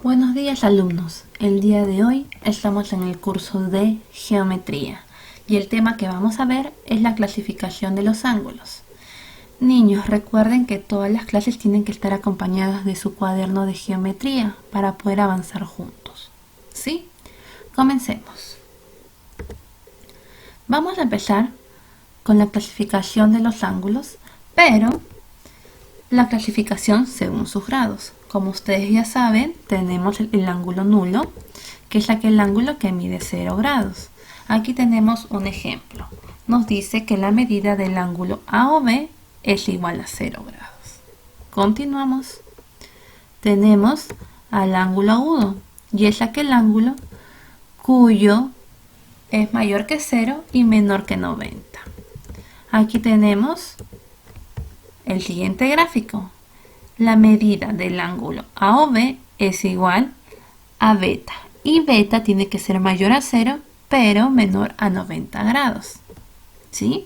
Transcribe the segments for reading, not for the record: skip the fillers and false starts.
Buenos días alumnos, el día de hoy estamos en el curso de geometría y el tema que vamos a ver es la clasificación de los ángulos. Niños, recuerden que todas las clases tienen que estar acompañadas de su cuaderno de geometría para poder avanzar juntos. ¿Sí? Comencemos. Vamos a empezar con la clasificación de los ángulos, pero la clasificación según sus grados. Como ustedes ya saben, tenemos el ángulo nulo, que es aquel ángulo que mide 0 grados. Aquí tenemos un ejemplo. Nos dice que la medida del ángulo AOB es igual a 0 grados. Continuamos. Tenemos al ángulo agudo, y es aquel ángulo cuyo es mayor que 0 y menor que 90. Aquí tenemos el siguiente gráfico. La medida del ángulo AOB es igual a beta. Y beta tiene que ser mayor a 0, pero menor a 90 grados. ¿Sí?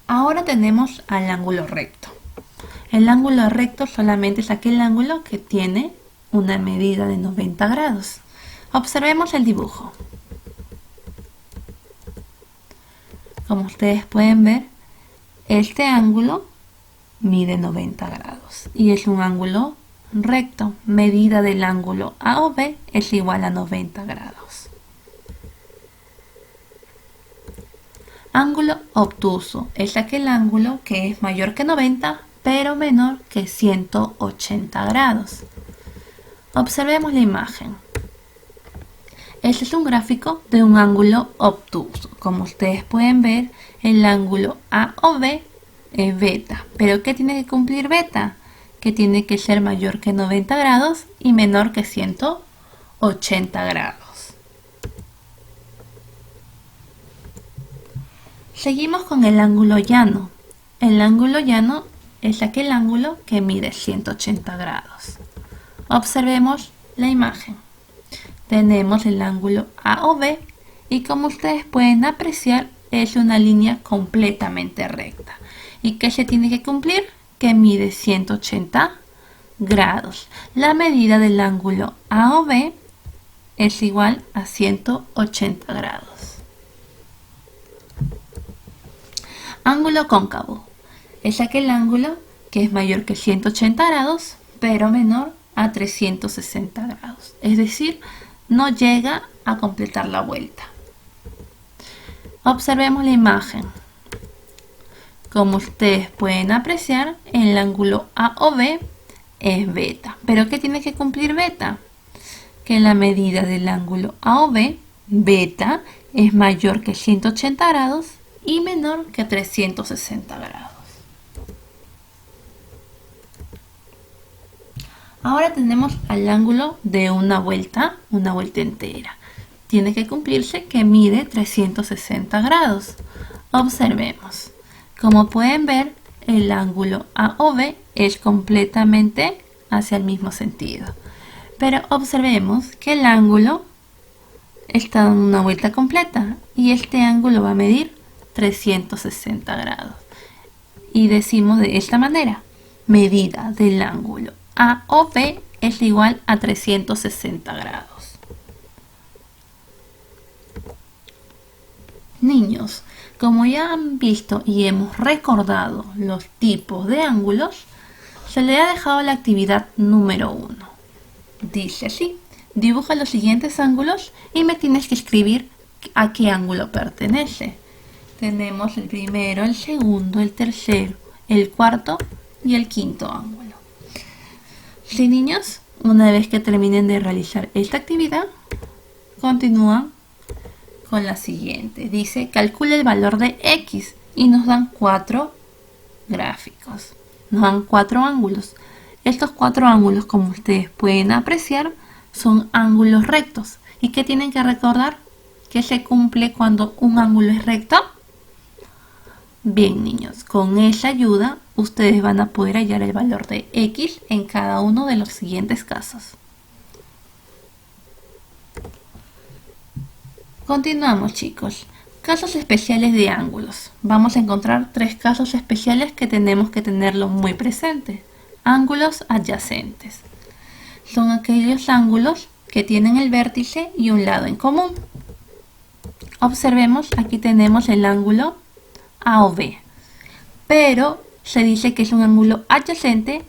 Ahora tenemos al ángulo recto. El ángulo recto solamente es aquel ángulo que tiene una medida de 90 grados. Observemos el dibujo. Como ustedes pueden ver, este ángulo mide 90 grados y es un ángulo recto. Medida del ángulo AOB es igual a 90 grados. Ángulo obtuso es aquel ángulo que es mayor que 90 pero menor que 180 grados. Observemos la imagen. Este es un gráfico de un ángulo obtuso. Como ustedes pueden ver, el ángulo AOB es beta. ¿Pero qué tiene que cumplir beta? Que tiene que ser mayor que 90 grados y menor que 180 grados. Seguimos con el ángulo llano. El ángulo llano es aquel ángulo que mide 180 grados. Observemos la imagen. Tenemos el ángulo AOB y como ustedes pueden apreciar es una línea completamente recta. ¿Y qué se tiene que cumplir? Que mide 180 grados. La medida del ángulo AOB es igual a 180 grados. Ángulo cóncavo es aquel ángulo que es mayor que 180 grados pero menor a 360 grados. Es decir, no llega a completar la vuelta. Observemos la imagen. Como ustedes pueden apreciar, el ángulo AOB es beta. ¿Pero qué tiene que cumplir beta? Que la medida del ángulo AOB, beta, es mayor que 180 grados y menor que 360 grados. Ahora tenemos al ángulo de una vuelta entera. Tiene que cumplirse que mide 360 grados. Observemos. Como pueden ver, el ángulo AOB es completamente hacia el mismo sentido. Pero observemos que el ángulo está dando una vuelta completa y este ángulo va a medir 360 grados. Y decimos de esta manera: medida del ángulo AOB es igual a 360 grados. Niños, como ya han visto y hemos recordado los tipos de ángulos, se le ha dejado la actividad número 1. Dice así: dibuja los siguientes ángulos y me tienes que escribir a qué ángulo pertenece. Tenemos el primero, el segundo, el tercero, el cuarto y el quinto ángulo. Sí, niños, una vez que terminen de realizar esta actividad, continúan con la siguiente. Dice, calcula el valor de X y nos dan 4 gráficos. Nos dan 4 ángulos. Estos 4 ángulos, como ustedes pueden apreciar, son ángulos rectos. ¿Y qué tienen que recordar? ¿Qué se cumple cuando un ángulo es recto? Bien, niños, con esa ayuda ustedes van a poder hallar el valor de X en cada uno de los siguientes casos. Continuamos, chicos. Casos especiales de ángulos. Vamos a encontrar 3 casos especiales que tenemos que tenerlo muy presente. ángulos adyacentes. Son aquellos ángulos que tienen el vértice y un lado en común. Observemos, aquí tenemos el ángulo AOB, pero se dice que es un ángulo adyacente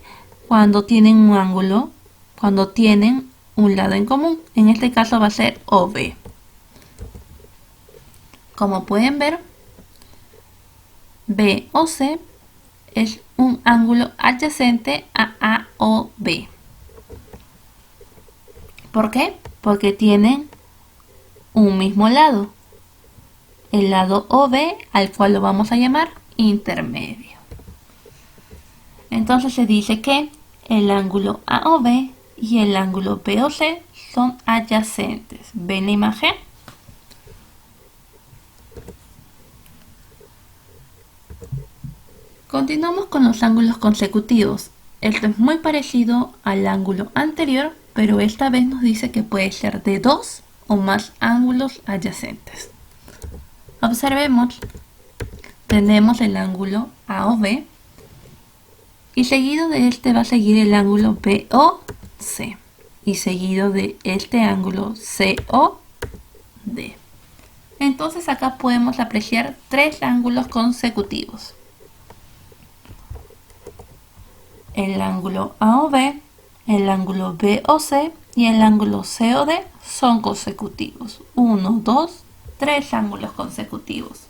cuando tienen un lado en común. En este caso va a ser OB. Como pueden ver, BOC es un ángulo adyacente a AOB. ¿Por qué? Porque tienen un mismo lado, el lado OB, al cual lo vamos a llamar intermedio. Entonces se dice que el ángulo AOB y el ángulo BOC son adyacentes. ¿Ven la imagen? Continuamos con los ángulos consecutivos. Esto es muy parecido al ángulo anterior, pero esta vez nos dice que puede ser de 2 o más ángulos adyacentes. Observemos, tenemos el ángulo AOB y seguido de este va a seguir el ángulo BOC y seguido de este ángulo COD. Entonces acá podemos apreciar 3 ángulos consecutivos. El ángulo AOB, el ángulo BOC y el ángulo COD son consecutivos. 1, 2, 3 ángulos consecutivos.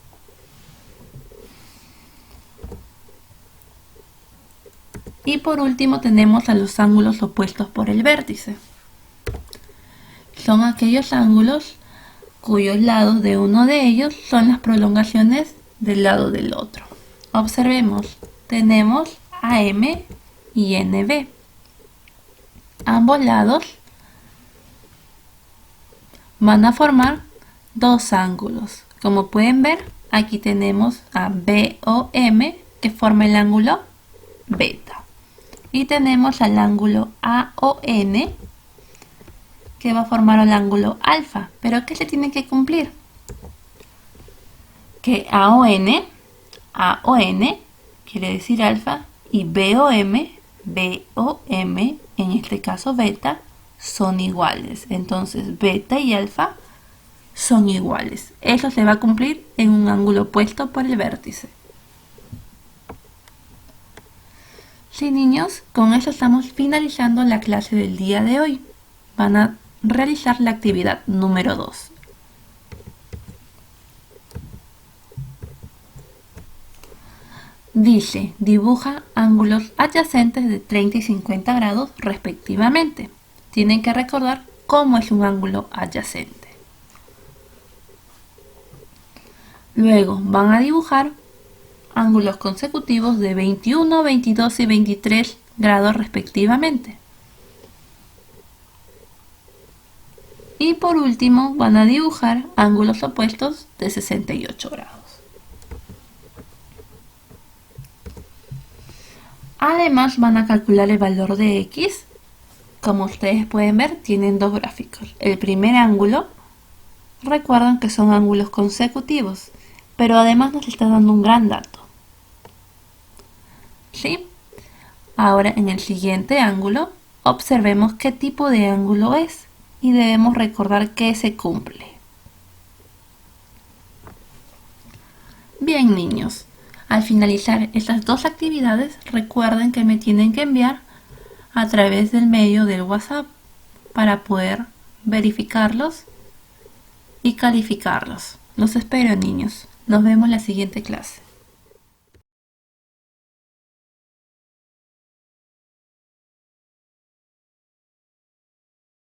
Y por último tenemos a los ángulos opuestos por el vértice. Son aquellos ángulos cuyos lados de uno de ellos son las prolongaciones del lado del otro. Observemos, tenemos AM y NB. Ambos lados van a formar 2 ángulos. Como pueden ver, aquí tenemos a BOM que forma el ángulo beta. Y tenemos al ángulo AON que va a formar el ángulo alfa. ¿Pero qué se tiene que cumplir? Que AON quiere decir alfa y BOM, en este caso beta, son iguales. Entonces beta y alfa son iguales. Eso se va a cumplir en un ángulo opuesto por el vértice. Sí, niños, con eso estamos finalizando la clase del día de hoy. Van a realizar la actividad número 2. Dice, dibuja ángulos adyacentes de 30 y 50 grados respectivamente. Tienen que recordar cómo es un ángulo adyacente. Luego van a dibujar ángulos consecutivos de 21, 22 y 23 grados respectivamente. Y por último van a dibujar ángulos opuestos de 68 grados. Además van a calcular el valor de X. Como ustedes pueden ver, tienen 2 gráficos. El primer ángulo, recuerden que son ángulos consecutivos, pero además nos está dando un gran dato. ¿Sí? Ahora en el siguiente ángulo, observemos qué tipo de ángulo es y debemos recordar que se cumple. Bien, niños, al finalizar estas 2 actividades, recuerden que me tienen que enviar a través del medio del WhatsApp para poder verificarlos y calificarlos. Los espero, niños. Nos vemos en la siguiente clase.